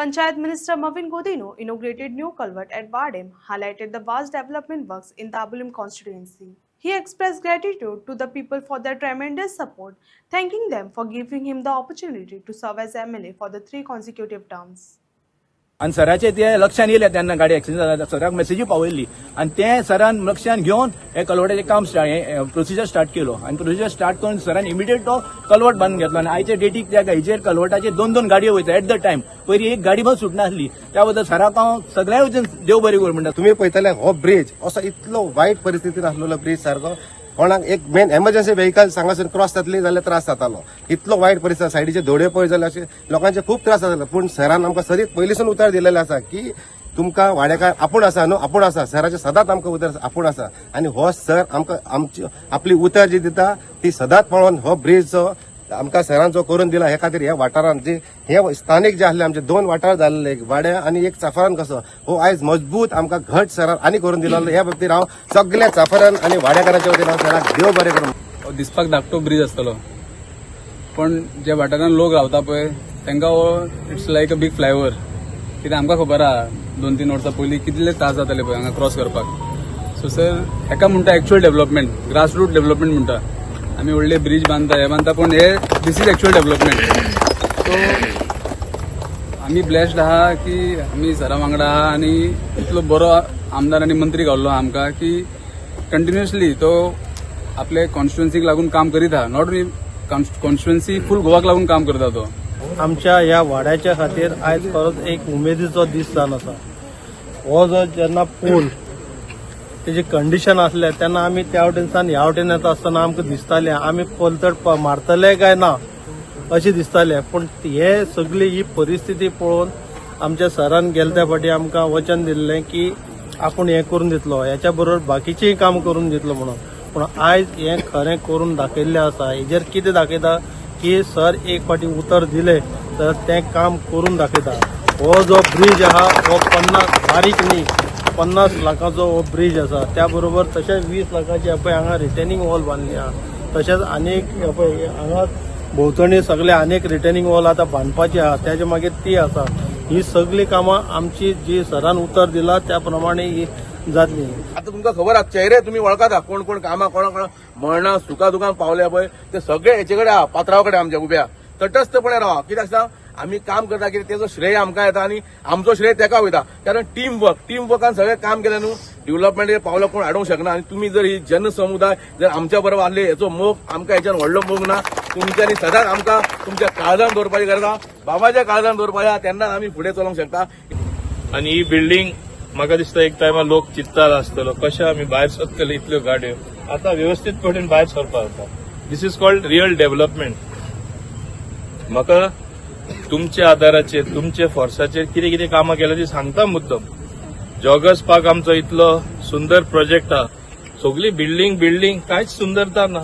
Panchayat Minister Mavin Godino inaugurated new culvert at Wadem, highlighted the vast development works in the Abulim constituency. He expressed gratitude to the people for their tremendous support, thanking them for giving him the opportunity to serve as MLA for the 3 consecutive terms. आणि सराचे ते लक्षात येयले तेन्ना गाडी accident जाला सराक मेसेजी पावयल्ली आणि ते सरान लक्षात घेवन हे कलवटाचे काम प्रोसिजर स्टार्ट केलो आणि प्रोसिजर स्टार्ट करून सरान इमिडिएट तो कलवट बांधून घेतलो आणि आयच्या डेटीक त्या गाडीचेर कलवटाचे 2-2 गाडयो वयता एट द टाइम पयली एक गाडी पण सुटनासली त्या बद्दल सराक हांव सगळ्या वचून देव बरें करूं म्हणटा. तुम्ही पळयतले हो ब्रिज असो इतलो वायट परिस्थितीन आसलेलो ब्रिज सारको कोणाक एक मेन एमर्जन्सी व्हेकल हांगासून क्रॉस जातली जाल्यार त्रास जातालो. इतलो वायट परिस्थिती सायडीचे धोडे पळय जाल्यार अशें लोकांचे खूप त्रास जाताले. पूण सरान आमकां सदीत पयलींसून उतर दिलेले आसा की तुमकां वाडेकार आपूण आसा न्हू आपूण आसा सराचे सदांच आमकां उतर आपूण आसा आणि हो सर आमकां आमची आपली उतर जी दिता ती सदांच पळोवन हो ब्रिज जो आमकां सरान जो करून दिला हे खातीर ह्या वाठारांत जे हे स्थानिक जे आसले आमचे 2 वाठार जाल्ले एक वाड्या आणि एक चाफरान कसो हो आयज मजबूत आमकां घट सरान आनी करून दिलो. ह्या बाबतीत हांव सगळ्या चाफरान आणि वाड्याकारांच्या वतीन हांव सराक देव बरें करूं. दिसपाक धाकटो ब्रिज आसतलो पण जे वाठारांत लोक रावता पळय तांकां हो it's like a big flyover. कित्याक आमकां खबर आहा 2-3 वर्सां पयलीं कितले त्रास जाताले पळय हांगा क्रॉस करपाक. सो सर हेका म्हणटा एक्चुअल डेव्हलपमेंट, ग्रासरूट डेव्हलपमेंट म्हणटा. आमी व्हडले ब्रिज बांदता हे बांदता पण हे दिस इज एक्चुअल डेव्हलपमेंट. सो आमी ब्लेस्ड आहा की आमी सरा वांगडा आहा आणि इतलो बरो आमदार आनी मंत्री गावल्लो आमकां की कंटिन्युअसली तो आपले कॉन्स्टिट्युएन्सीक लागून काम करीत आहा. नॉट ओन्ली कॉन्स्टिट्युएन्सी फूल गोवाक लागून काम करता तो. आमच्या ह्या वाड्याच्या खातीर आयज परत एक उमेदीचो दीस जावन आसा. हो जो जेन्ना पूल तेजी कंडिशन आसले तेन्ना आमी त्या वटेनसान ह्या वटेन येता आसतना आमकां दिसतालें आमी पलतड मारतले काय ना अशें दिसतालें. पूण हे सगळी ही परिस्थिती पळोवन आमच्या सरान गेले त्या फाटी आमकां वचन दिल्लें की आपूण हें करून दितलो ह्याच्या बरोबर बाकीचेंय काम करून दितलो म्हणून. पूण आयज हें खरें करून दाखयल्लें आसा. हेजेर कितें दाखयता की सर एक फाटी उतर दिले तर तें काम करून दाखयता. हो जो ब्रिज आहा हो 50 बारीक न्ही 50 लाखाचो हो ब्रिज आसा. त्या बरोबर तशेंच 20 लाखाची पळय हांगा रिटेनिंग वॉल बांदली आहा. तशेंच आनीक पळय हांगा भोंवतणी सगळे आनीक रिटेनिंग वॉल आतां बांदपाची आहा. त्याच्या मागीर ती आसा. ही सगळी कामां आमची जी सरान उतर दिला त्या प्रमाणे ही जातली. आता तुमकां खबर आहा चेहरे तुम्ही वळखता कोण कोण कामां कोणा मरणा सुखा दुखान पावल्या पळय ते सगळे हेचे कडेन आहा पात्रावा कडेन आमच्या उब्या तटस्थपणे रावा. कित्याक सांग आमी काम करता कितें तेजो श्रेय आमकां येता आणि आमचो श्रेय तेका वयता. कारण टीम वर्कान सगळें काम केलें न्हू डेव्हलपमेंट पावलो कोण हाडूंक शकना. आणि तुम्ही जर ही जनसमुदाय जर आमच्या बरोबर आसले हेचो मोग आमकां हेच्यान व्हडलो मोग ना. तुमच्यांनी सदांच आमकां तुमच्या काळजान दवरपाची गरज आहा. बाबाच्या काळजान दवरपाची आहा तेन्नाच आमी फुडें चलोवंक शकता. आणि ही बिल्डिंग म्हाका दिसता एक टायमार लोक चिंततालो आसतलो कशें आमी भायर सरतले इतल्यो गाडयो. आतां व्यवस्थीतपणे भायर सरपाक जाता. दिस इज कॉल्ड रियल डेव्हलपमेंट. म्हाका तुमच्या आदाराचेर तुमच्या फोर्साचेर कितें कितें कामां केल्या ती सांगता मुद्दम. जॉगर्स पार्क आमचो इतलो सुंदर प्रोजेक्ट आहा. सगळी बिल्डिंग कांयच सुंदरता ना.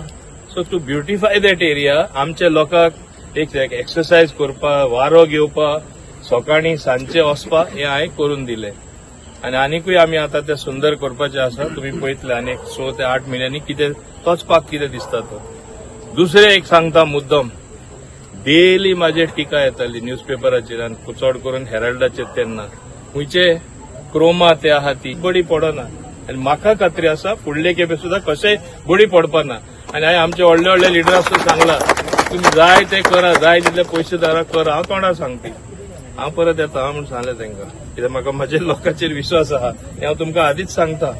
So to beautify that area आमच्या लोकांक एक एक्सरसायज करपाक वारो घेवपाक सकाळीं सांजचे वचपाक हें हांवें करून दिलें. आणि आनीकूय आमी आतां तें सुंदर करपाचें आसा. तुमी पळयतले आनी 6 ते 8 म्हयन्यांनी कितें तोच पाक कितें दिसता तो. दुसरें एक सांगता मुद्दम डेली म्हाजेर टिका येताली न्यूजपेपराचेर आनी चड करून हेराल्डाचेर तेन्ना खुंयचे क्रोमा ते आहा ती बडी पडना. आनी म्हाका खात्री आसा फुडले खेपे सुद्दां कशेंय बडी पडपाना. आनी हांवें आमचे व्हडले व्हडले लिडरांक सांगलां तुमी जाय ते करा जाय तितले पयशेदाराक करा. हांव तोंडार सांगता हांव परत येता म्हूण सांगलें तांकां. कित्याक म्हाका म्हज्या लोकांचेर विश्वास आहा. हें हांव तुमकां आदींच सांगता.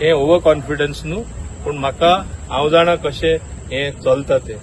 हें ओवर कॉन्फिडन्स न्हू पूण म्हाका हांव जाणा कशें हें चलता तें.